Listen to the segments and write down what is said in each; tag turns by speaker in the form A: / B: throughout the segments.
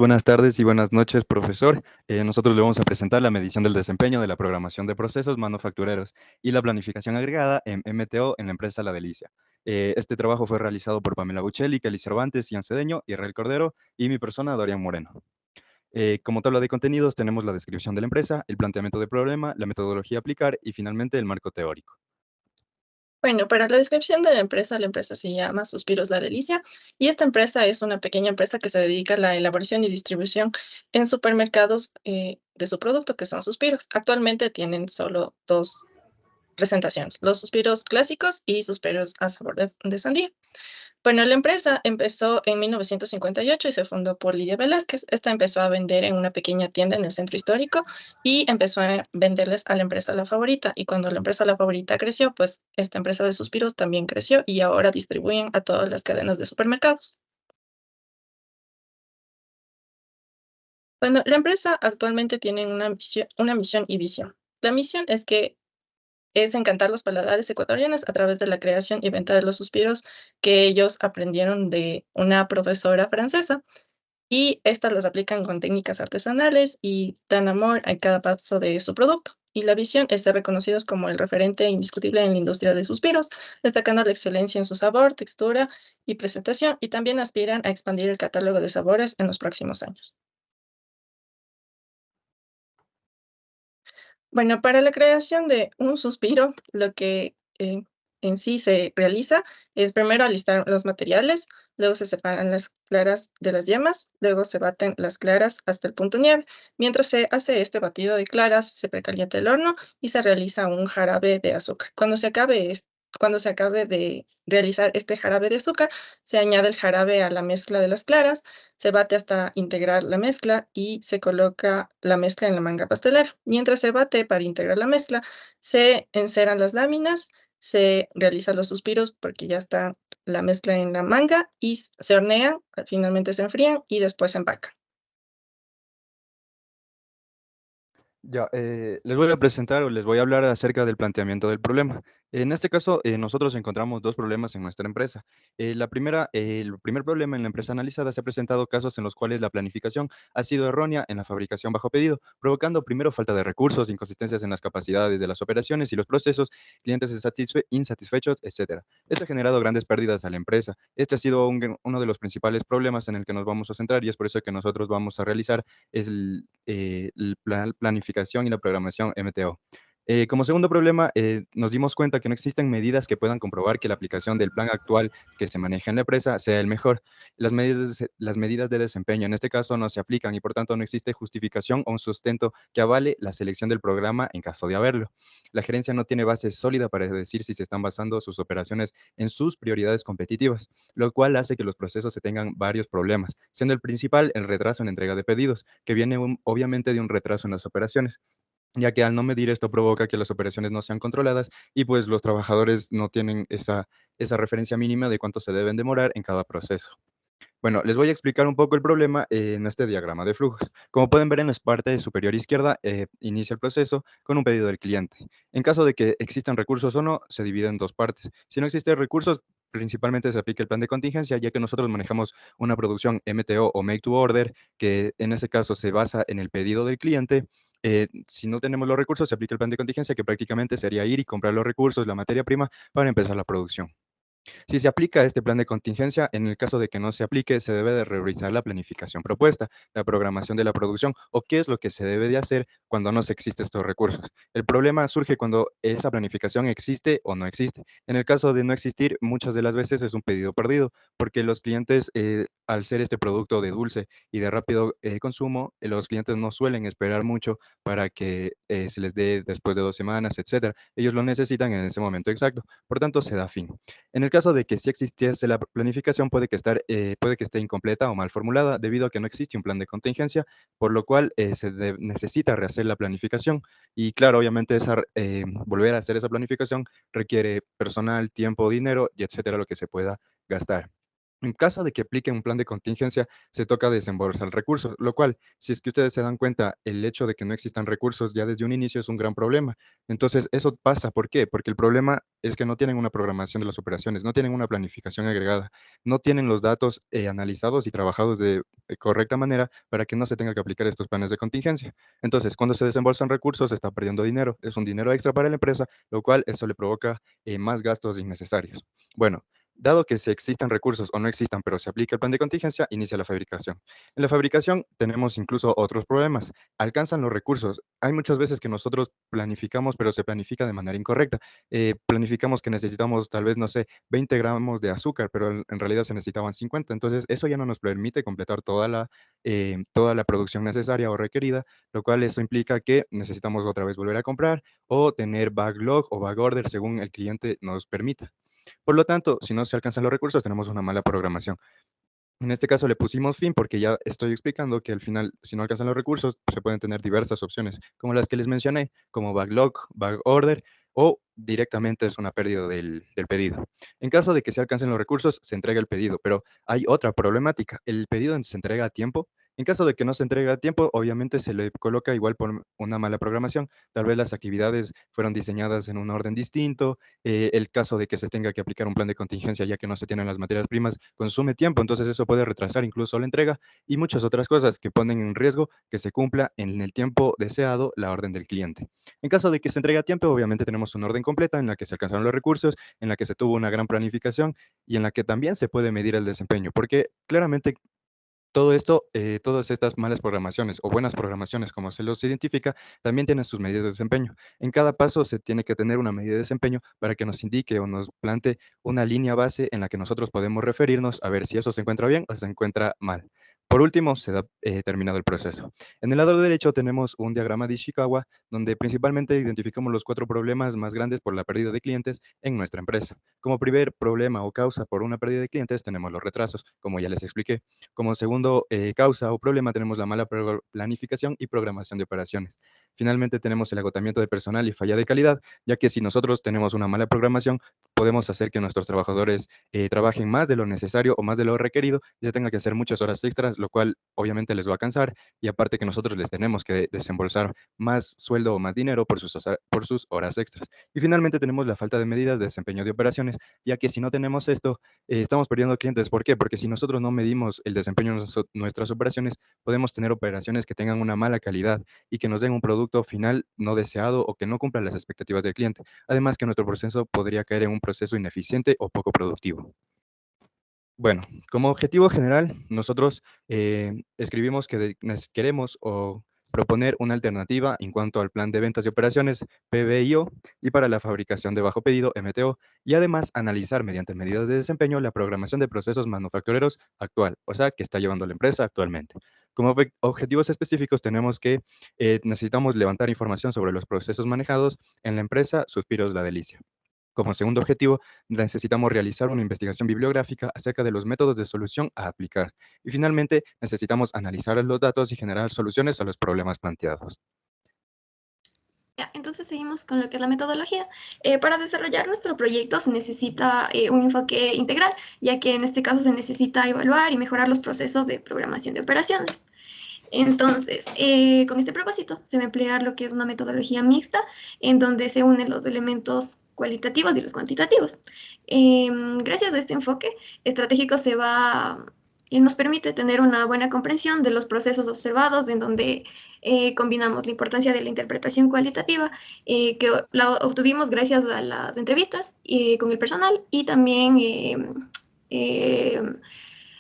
A: Buenas tardes y buenas noches, profesor. Nosotros le vamos a presentar la medición del desempeño de la programación de procesos manufactureros y la planificación agregada en MTO en la empresa La Delicia. Este trabajo fue realizado por Pamela Buccelli, Kelly Cervantes, Ian Cedeño, Israel Cordero y mi persona, Dorian Moreno. Como tabla de contenidos tenemos la descripción de la empresa, el planteamiento del problema, la metodología a aplicar y finalmente el marco teórico.
B: Bueno, para la descripción de la empresa se llama Suspiros La Delicia y esta empresa es una pequeña empresa que se dedica a la elaboración y distribución en supermercados de su producto, que son suspiros. Actualmente tienen solo dos presentaciones, los suspiros clásicos y suspiros a sabor de sandía. Bueno, la empresa empezó en 1958 y ocho y se fundó por Lidia Velázquez. Esta empezó a vender en una pequeña tienda en el centro histórico y empezó a venderles a la empresa La Favorita. Y cuando la empresa La Favorita creció, pues esta empresa de suspiros también creció y ahora distribuyen a todas las cadenas de supermercados. Bueno, la empresa actualmente tiene una misión y visión. La misión es encantar los paladares ecuatorianos a través de la creación y venta de los suspiros que ellos aprendieron de una profesora francesa. Y estas las aplican con técnicas artesanales y dan amor a cada paso de su producto. Y la visión es ser reconocidos como el referente indiscutible en la industria de suspiros, destacando la excelencia en su sabor, textura y presentación, y también aspiran a expandir el catálogo de sabores en los próximos años. Bueno, para la creación de un suspiro, lo que en sí se realiza es primero alistar los materiales, luego se separan las claras de las yemas, luego se baten las claras hasta el punto nieve. Mientras se hace este batido de claras, se precalienta el horno y se realiza un jarabe de azúcar. Cuando se acabe de realizar este jarabe de azúcar, se añade el jarabe a la mezcla de las claras, se bate hasta integrar la mezcla y se coloca la mezcla en la manga pastelera. Mientras se bate para integrar la mezcla, se enceran las láminas, se realizan los suspiros porque ya está la mezcla en la manga y se hornean, finalmente se enfrían y después se empacan.
A: Ya, les voy a presentar o les voy a hablar acerca del planteamiento del problema. En este caso, nosotros encontramos dos problemas en nuestra empresa. El primer problema en la empresa analizada se ha presentado casos en los cuales la planificación ha sido errónea en la fabricación bajo pedido, provocando primero falta de recursos, inconsistencias en las capacidades de las operaciones y los procesos, clientes insatisfechos, etcétera. Esto ha generado grandes pérdidas a la empresa. Este ha sido uno de los principales problemas en el que nos vamos a centrar y es por eso que nosotros vamos a realizar planificación y la programación MTO. Como segundo problema, nos dimos cuenta que no existen medidas que puedan comprobar que la aplicación del plan actual que se maneja en la empresa sea el mejor. Las medidas de desempeño en este caso no se aplican y por tanto no existe justificación o un sustento que avale la selección del programa en caso de haberlo. La gerencia no tiene base sólida para decir si se están basando sus operaciones en sus prioridades competitivas, lo cual hace que los procesos se tengan varios problemas, siendo el principal el retraso en entrega de pedidos, que viene obviamente de un retraso en las operaciones, ya que al no medir esto provoca que las operaciones no sean controladas y pues los trabajadores no tienen esa referencia mínima de cuánto se deben demorar en cada proceso. Bueno, les voy a explicar un poco el problema en este diagrama de flujos. Como pueden ver en la parte superior izquierda, inicia el proceso con un pedido del cliente. En caso de que existan recursos o no, se divide en dos partes. Si no existen recursos, principalmente se aplica el plan de contingencia, ya que nosotros manejamos una producción MTO o Make to Order, que en ese caso se basa en el pedido del cliente. Si no tenemos los recursos, se aplica el plan de contingencia, que prácticamente sería ir y comprar los recursos, la materia prima, para empezar la producción. Si se aplica este plan de contingencia, en el caso de que no se aplique, se debe de revisar la planificación propuesta, la programación de la producción o qué es lo que se debe de hacer cuando no se existen estos recursos. El problema surge cuando esa planificación existe o no existe. En el caso de no existir, muchas de las veces es un pedido perdido, porque los clientes, al ser este producto de dulce y de rápido consumo, los clientes no suelen esperar mucho para que se les dé después de 2 semanas, etcétera. Ellos lo necesitan en ese momento exacto. Por tanto, se da fin. En el caso de que sí existiese la planificación, puede que esté incompleta o mal formulada debido a que no existe un plan de contingencia, por lo cual necesita rehacer la planificación. Y claro, obviamente volver a hacer esa planificación requiere personal, tiempo, dinero y etcétera, lo que se pueda gastar. En caso de que aplique un plan de contingencia, se toca desembolsar recursos, lo cual, si es que ustedes se dan cuenta, el hecho de que no existan recursos ya desde un inicio es un gran problema. Entonces, eso pasa, ¿por qué? Porque el problema es que no tienen una programación de las operaciones, no tienen una planificación agregada, no tienen los datos analizados y trabajados de correcta manera para que no se tenga que aplicar estos planes de contingencia. Entonces, cuando se desembolsan recursos, se está perdiendo dinero, es un dinero extra para la empresa, lo cual eso le provoca más gastos innecesarios. Bueno, dado que si existan recursos o no existan, pero se aplica el plan de contingencia, inicia la fabricación. En la fabricación tenemos incluso otros problemas. Alcanzan los recursos. Hay muchas veces que nosotros planificamos, pero se planifica de manera incorrecta. Planificamos que necesitamos tal vez, no sé, 20 gramos de azúcar, pero en realidad se necesitaban 50. Entonces, eso ya no nos permite completar toda la producción necesaria o requerida, lo cual eso implica que necesitamos otra vez volver a comprar o tener backlog o backorder según el cliente nos permita. Por lo tanto, si no se alcanzan los recursos, tenemos una mala programación. En este caso le pusimos fin porque ya estoy explicando que al final, si no alcanzan los recursos, se pueden tener diversas opciones, como las que les mencioné, como backlog, backorder o directamente es una pérdida del pedido. En caso de que se alcancen los recursos, se entrega el pedido, pero hay otra problemática. El pedido se entrega a tiempo. En caso de que no se entregue a tiempo, obviamente se le coloca igual por una mala programación. Tal vez las actividades fueron diseñadas en un orden distinto, el caso de que se tenga que aplicar un plan de contingencia ya que no se tienen las materias primas consume tiempo, entonces eso puede retrasar incluso la entrega y muchas otras cosas que ponen en riesgo que se cumpla en el tiempo deseado la orden del cliente. En caso de que se entregue a tiempo, obviamente tenemos una orden completa en la que se alcanzaron los recursos, en la que se tuvo una gran planificación y en la que también se puede medir el desempeño, porque claramente todo esto, todas estas malas programaciones o buenas programaciones, como se los identifica, también tienen sus medidas de desempeño. En cada paso se tiene que tener una medida de desempeño para que nos indique o nos plante una línea base en la que nosotros podemos referirnos a ver si eso se encuentra bien o se encuentra mal. Por último, se da terminado el proceso. En el lado derecho tenemos un diagrama de Ishikawa, donde principalmente identificamos los 4 problemas más grandes por la pérdida de clientes en nuestra empresa. Como primer problema o causa por una pérdida de clientes tenemos los retrasos, como ya les expliqué. Como segundo causa o problema tenemos la mala planificación y programación de operaciones. Finalmente tenemos el agotamiento de personal y falla de calidad, ya que si nosotros tenemos una mala programación, podemos hacer que nuestros trabajadores trabajen más de lo necesario o más de lo requerido, ya tengan que hacer muchas horas extras, lo cual obviamente les va a cansar y aparte que nosotros les tenemos que desembolsar más sueldo o más dinero por sus horas extras. Y finalmente tenemos la falta de medidas de desempeño de operaciones, ya que si no tenemos esto, estamos perdiendo clientes. ¿Por qué? Porque si nosotros no medimos el desempeño de nuestras operaciones, podemos tener operaciones que tengan una mala calidad y que nos den un producto final no deseado o que no cumpla las expectativas del cliente. Además que nuestro proceso podría caer en un proceso ineficiente o poco productivo. Bueno, como objetivo general, nosotros escribimos que queremos o proponer una alternativa en cuanto al plan de ventas y operaciones PBIO y para la fabricación de bajo pedido MTO y además analizar mediante medidas de desempeño la programación de procesos manufactureros actual, o sea, que está llevando la empresa actualmente. Como objetivos específicos tenemos que necesitamos levantar información sobre los procesos manejados en la empresa Suspiros La Delicia. Como segundo objetivo, necesitamos realizar una investigación bibliográfica acerca de los métodos de solución a aplicar. Y finalmente, necesitamos analizar los datos y generar soluciones a los problemas planteados.
C: Ya, entonces seguimos con lo que es la metodología. Para desarrollar nuestro proyecto se necesita un enfoque integral, ya que en este caso se necesita evaluar y mejorar los procesos de programación de operaciones. Entonces, con este propósito se va a emplear lo que es una metodología mixta, en donde se unen los elementos cualitativos y los cuantitativos. Gracias a este enfoque estratégico nos permite tener una buena comprensión de los procesos observados, en donde combinamos la importancia de la interpretación cualitativa, que la obtuvimos gracias a las entrevistas con el personal y también eh,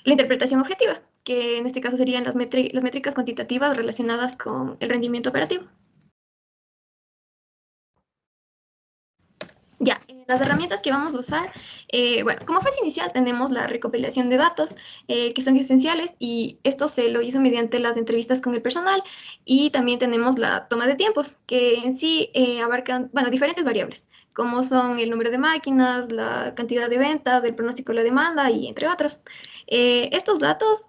C: la interpretación objetiva, que en este caso serían las métricas cuantitativas relacionadas con el rendimiento operativo. Ya, las herramientas que vamos a usar, bueno, como fase inicial tenemos la recopilación de datos que son esenciales y esto se lo hizo mediante las entrevistas con el personal y también tenemos la toma de tiempos que en sí abarcan, bueno, diferentes variables como son el número de máquinas, la cantidad de ventas, el pronóstico de la demanda y entre otros. Estos datos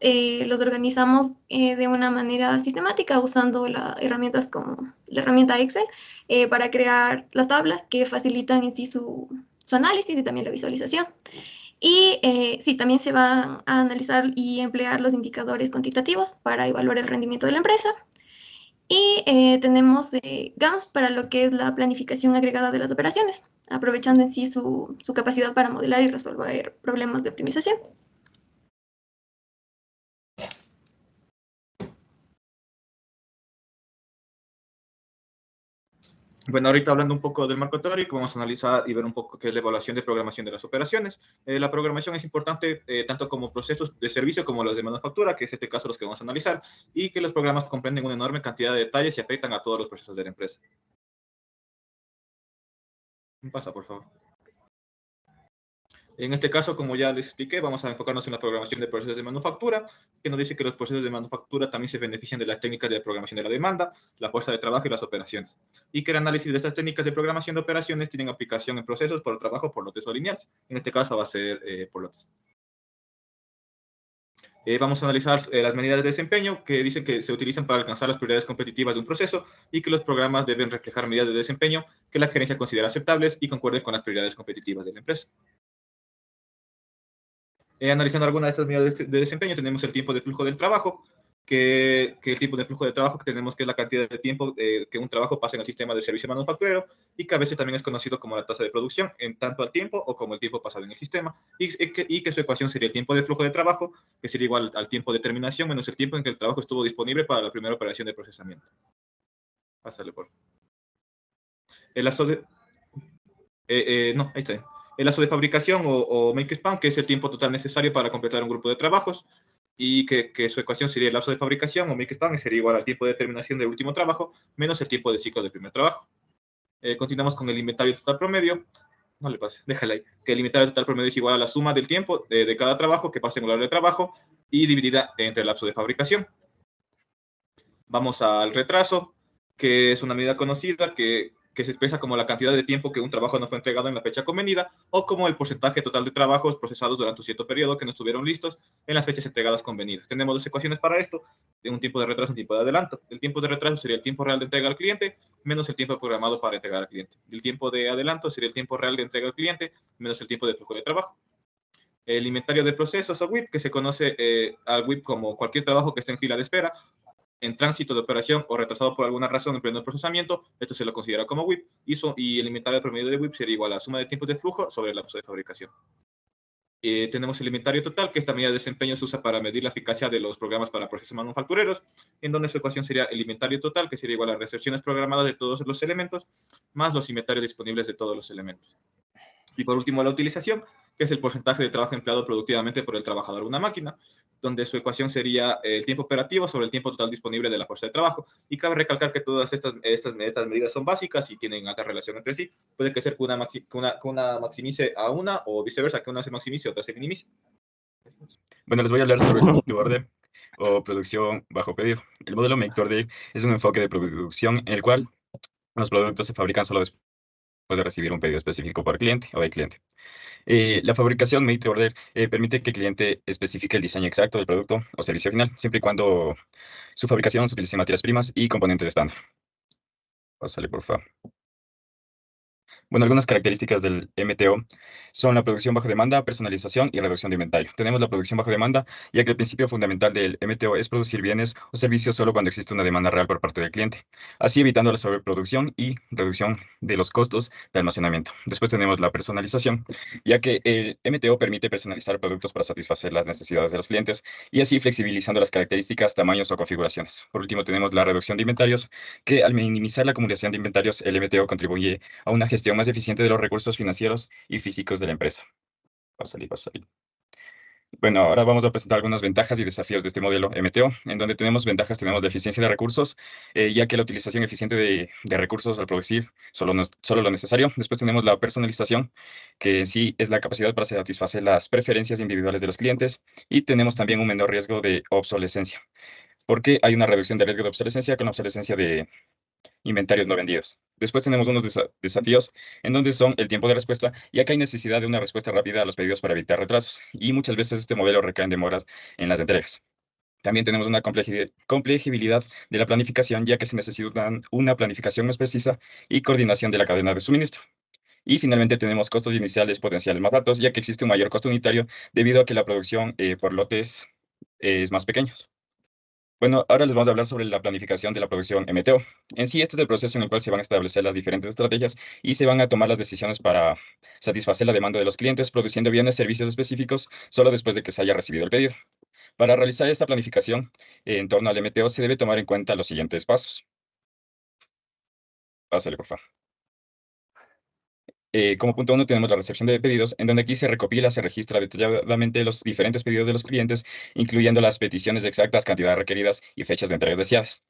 C: los organizamos de una manera sistemática usando herramientas como la herramienta Excel para crear las tablas que facilitan en sí su análisis y también la visualización. Y sí, también se van a analizar y emplear los indicadores cuantitativos para evaluar el rendimiento de la empresa. Y tenemos GAMS para lo que es la planificación agregada de las operaciones, aprovechando en sí su capacidad para modelar y resolver problemas de optimización.
D: Bueno, ahorita hablando un poco del marco teórico, vamos a analizar y ver un poco qué es la evaluación de programación de las operaciones. La programación es importante tanto como procesos de servicio como los de manufactura, que es este caso los que vamos a analizar, y que los programas comprenden una enorme cantidad de detalles y afectan a todos los procesos de la empresa. Pasa, por favor. En este caso, como ya les expliqué, vamos a enfocarnos en la programación de procesos de manufactura, que nos dice que los procesos de manufactura también se benefician de las técnicas de programación de la demanda, la fuerza de trabajo y las operaciones. Y que el análisis de estas técnicas de programación de operaciones tienen aplicación en procesos por trabajo por lotes o lineales. En este caso va a ser por lotes. Vamos a analizar las medidas de desempeño que dicen que se utilizan para alcanzar las prioridades competitivas de un proceso y que los programas deben reflejar medidas de desempeño que la gerencia considera aceptables y concuerden con las prioridades competitivas de la empresa. Analizando algunas de estas medidas de desempeño, tenemos el tiempo de flujo del trabajo, que el tiempo de flujo de trabajo que tenemos que es la cantidad de tiempo que un trabajo pasa en el sistema de servicio manufacturero y que a veces también es conocido como la tasa de producción, en tanto al tiempo o como el tiempo pasado en el sistema, y que su ecuación sería el tiempo de flujo de trabajo, que sería igual al tiempo de terminación menos el tiempo en que el trabajo estuvo disponible para la primera operación de procesamiento. Pásale, por favor. El lapso de... no, ahí está. El lazo de fabricación o make span, que es el tiempo total necesario para completar un grupo de trabajos, y que su ecuación sería el lapso de fabricación o make span, sería igual al tiempo de terminación del último trabajo, menos el tiempo de ciclo del primer trabajo. Continuamos con el inventario total promedio. No le pase, déjala ahí. Que el inventario total promedio es igual a la suma del tiempo de cada trabajo que pasa en el horario de trabajo y dividida entre el lapso de fabricación. Vamos al retraso, que es una medida conocida que se expresa como la cantidad de tiempo que un trabajo no fue entregado en la fecha convenida o como el porcentaje total de trabajos procesados durante un cierto periodo que no estuvieron listos en las fechas entregadas convenidas. Tenemos dos ecuaciones para esto, de un tiempo de retraso y un tiempo de adelanto. El tiempo de retraso sería el tiempo real de entrega al cliente menos el tiempo programado para entregar al cliente. El tiempo de adelanto sería el tiempo real de entrega al cliente menos el tiempo de flujo de trabajo. El inventario de procesos o WIP, que se conoce al WIP como cualquier trabajo que esté en fila de espera, en tránsito de operación o retrasado por alguna razón en pleno procesamiento, esto se lo considera como WIP, y el inventario promedio de WIP sería igual a la suma de tiempos de flujo sobre el lapso de fabricación. Tenemos el inventario total, que esta medida de desempeño se usa para medir la eficacia de los programas para procesos manufactureros, en donde su ecuación sería el inventario total, que sería igual a las recepciones programadas de todos los elementos, más los inventarios disponibles de todos los elementos. Y por último, la utilización, que es el porcentaje de trabajo empleado productivamente por el trabajador de una máquina, donde su ecuación sería el tiempo operativo sobre el tiempo total disponible de la fuerza de trabajo. Y cabe recalcar que todas estas medidas son básicas y tienen alta relación entre sí. Puede que ser que una maximice a una o viceversa, que una se maximice y otra se minimice.
E: Bueno, les voy a hablar sobre el make to order o producción bajo pedido. El modelo make to order es un enfoque de producción en el cual los productos se fabrican solo después de recibir un pedido específico por cliente o del cliente. La fabricación made to order permite que el cliente especifique el diseño exacto del producto o servicio final, siempre y cuando su fabricación se utilice materias primas y componentes estándar. Pásale, por favor. Bueno, algunas características del MTO son la producción bajo demanda, personalización y reducción de inventario. Tenemos la producción bajo demanda, ya que el principio fundamental del MTO es producir bienes o servicios solo cuando existe una demanda real por parte del cliente, así evitando la sobreproducción y reducción de los costos de almacenamiento. Después tenemos la personalización, ya que el MTO permite personalizar productos para satisfacer las necesidades de los clientes y así flexibilizando las características, tamaños o configuraciones. Por último, tenemos la reducción de inventarios, que al minimizar la acumulación de inventarios, el MTO contribuye a una gestión más eficiente de los recursos financieros y físicos de la empresa. Pásale. Bueno, ahora vamos a presentar algunas ventajas y desafíos de este modelo MTO. En donde tenemos ventajas, tenemos la eficiencia de recursos, ya que la utilización eficiente de recursos al producir solo lo necesario. Después tenemos la personalización, que en sí es la capacidad para satisfacer las preferencias individuales de los clientes. Y tenemos también un menor riesgo de obsolescencia, porque hay una reducción de riesgo de obsolescencia con la obsolescencia de inventarios no vendidos. Después tenemos unos desafíos en donde son el tiempo de respuesta, ya que hay necesidad de una respuesta rápida a los pedidos para evitar retrasos, y muchas veces este modelo recae en demoras en las entregas. También tenemos una complejibilidad de la planificación, ya que se necesita una planificación más precisa y coordinación de la cadena de suministro. Y finalmente tenemos costos iniciales potenciales más altos, ya que existe un mayor costo unitario debido a que la producción por lotes es más pequeño. Bueno, ahora les vamos a hablar sobre la planificación de la producción MTO. En sí, este es el proceso en el cual se van a establecer las diferentes estrategias y se van a tomar las decisiones para satisfacer la demanda de los clientes, produciendo bienes, servicios específicos solo después de que se haya recibido el pedido. Para realizar esta planificación en torno al MTO se debe tomar en cuenta los siguientes pasos. Pásale, por favor. Como punto 1 tenemos la recepción de pedidos, en donde aquí se recopila, se registra detalladamente los diferentes pedidos de los clientes, incluyendo las peticiones exactas, cantidades requeridas y fechas de entrega deseadas.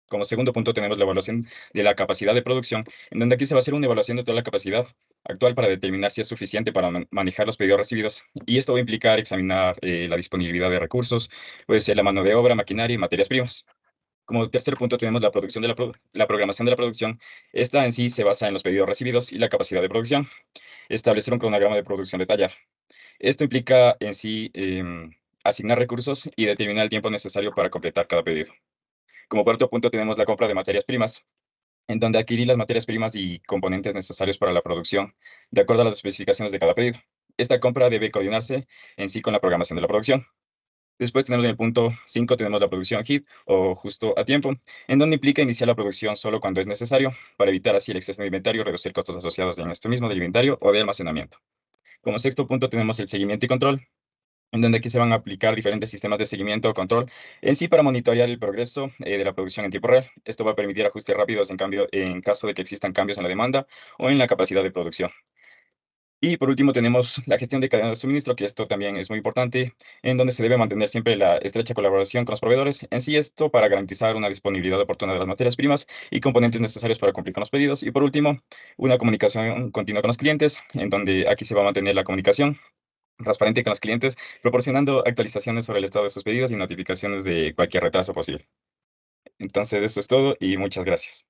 E: Como segundo punto tenemos la evaluación de la capacidad de producción, en donde aquí se va a hacer una evaluación de toda la capacidad actual para determinar si es suficiente para manejar los pedidos recibidos. Y esto va a implicar examinar la disponibilidad de recursos, puede ser la mano de obra, maquinaria y materias primas. Como tercer punto tenemos la producción de la programación de la producción. Esta en sí se basa en los pedidos recibidos y la capacidad de producción. Establecer un cronograma de producción detallado. Esto implica en sí asignar recursos y determinar el tiempo necesario para completar cada pedido. Como cuarto punto tenemos la compra de materias primas, en donde adquirir las materias primas y componentes necesarios para la producción, de acuerdo a las especificaciones de cada pedido. Esta compra debe coordinarse en sí con la programación de la producción. Después tenemos en el punto 5, tenemos la producción HIT o justo a tiempo, en donde implica iniciar la producción solo cuando es necesario, para evitar así el exceso de inventario y reducir costos asociados en esto mismo del inventario o de almacenamiento. Como sexto punto tenemos el seguimiento y control, en donde aquí se van a aplicar diferentes sistemas de seguimiento o control en sí para monitorear el progreso de la producción en tiempo real. Esto va a permitir ajustes rápidos en caso de que existan cambios en la demanda o en la capacidad de producción. Y por último tenemos la gestión de cadena de suministro, que esto también es muy importante, en donde se debe mantener siempre la estrecha colaboración con los proveedores. En sí esto para garantizar una disponibilidad oportuna de las materias primas y componentes necesarios para cumplir con los pedidos. Y por último, una comunicación continua con los clientes, en donde aquí se va a mantener la comunicación transparente con los clientes, proporcionando actualizaciones sobre el estado de sus pedidos y notificaciones de cualquier retraso posible. Entonces, eso es todo y muchas gracias.